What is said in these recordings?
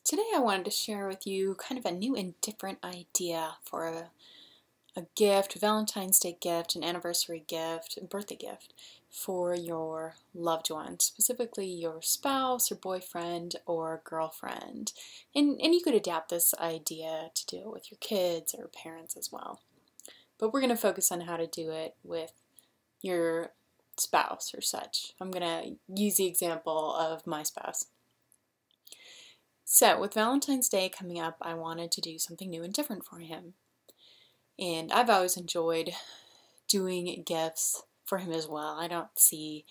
Today I wanted to share with you kind of a new and different idea for a gift, a Valentine's Day gift, an anniversary gift, a birthday gift for your loved one, specifically your spouse or boyfriend or girlfriend. And you could adapt this idea to do it with your kids or parents as well. But we're going to focus on how to do it with your spouse or such. I'm going to use the example of my spouse. So, with Valentine's Day coming up, I wanted to do something new and different for him. And I've always enjoyed doing gifts for him as well. I don't see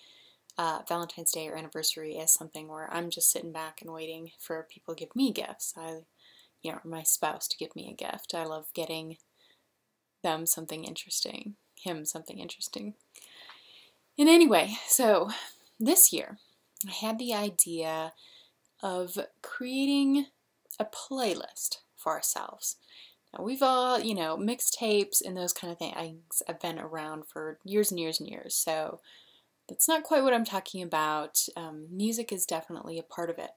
Valentine's Day or anniversary as something where I'm just sitting back and waiting for people to give me gifts. Or my spouse to give me a gift. I love getting them something interesting, him something interesting. And anyway, so this year I had the idea of creating a playlist for ourselves. Now, we've all, mixtapes and those kind of things have been around for years and years and years, so that's not quite what I'm talking about. Music is definitely a part of it.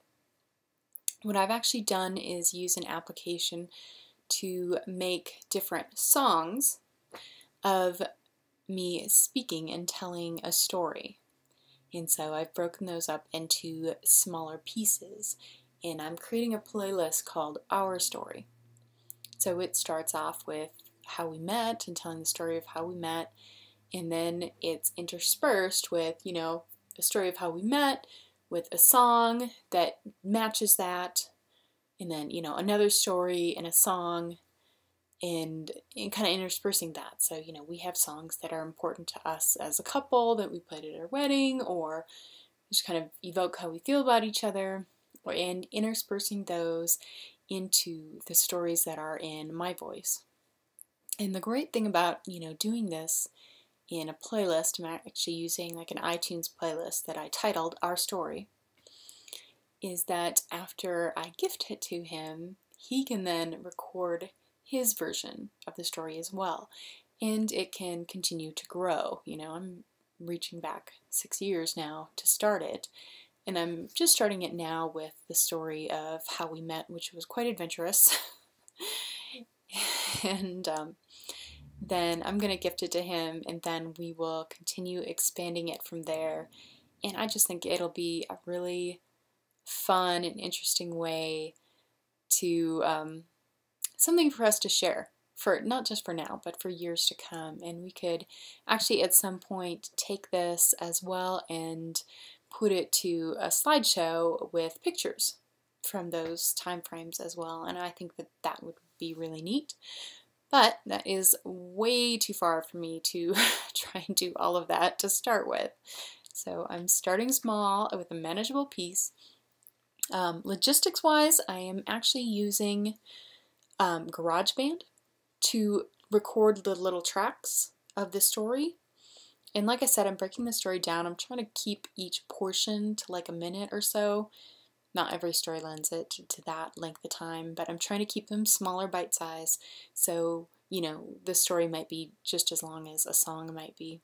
What I've actually done is use an application to make different songs of me speaking and telling a story. And so I've broken those up into smaller pieces, and I'm creating a playlist called Our Story. So it starts off with how we met and telling the story of how we met, and then it's interspersed with, a story of how we met with a song that matches that, and then, another story and a song, and kind of interspersing that. So, we have songs that are important to us as a couple that we played at our wedding, or just kind of evoke how we feel about each other, and interspersing those into the stories that are in my voice. And the great thing about, doing this in a playlist, I'm actually using like an iTunes playlist that I titled Our Story, is that after I gift it to him, he can then record his version of the story as well, and it can continue to grow. I'm reaching back 6 years now to start it, and I'm just starting it now with the story of how we met, which was quite adventurous. And then I'm going to gift it to him, and then we will continue expanding it from there. And I just think it'll be a really fun and interesting way to something for us to share, for not just for now, but for years to come. And we could actually at some point take this as well and put it to a slideshow with pictures from those time frames as well. And I think that that would be really neat. But that is way too far for me to try and do all of that to start with. So I'm starting small with a manageable piece. Logistics-wise, I am actually using GarageBand to record the little tracks of the story. And like I said, I'm breaking the story down. I'm trying to keep each portion to like a minute or so. Not every story lends it to that length of time, but I'm trying to keep them smaller bite size. So, the story might be just as long as a song might be.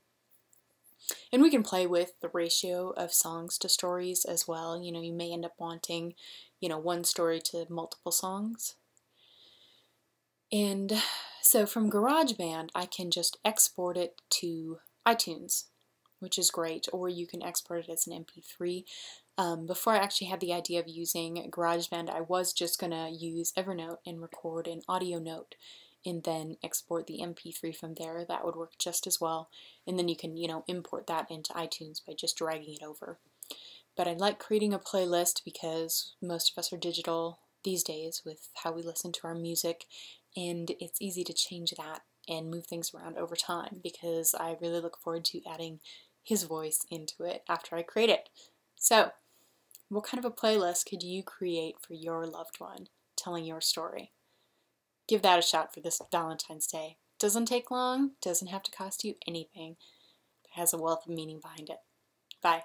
And we can play with the ratio of songs to stories as well. You may end up wanting, one story to multiple songs. And so from GarageBand, I can just export it to iTunes, which is great, or you can export it as an MP3. Before I actually had the idea of using GarageBand, I was just going to use Evernote and record an audio note and then export the MP3 from there. That would work just as well. And then you can, import that into iTunes by just dragging it over. But I like creating a playlist because most of us are digital these days with how we listen to our music, and it's easy to change that and move things around over time, because I really look forward to adding his voice into it after I create it. So, what kind of a playlist could you create for your loved one telling your story? Give that a shot for this Valentine's Day. Doesn't take long, doesn't have to cost you anything. It has a wealth of meaning behind it. Bye.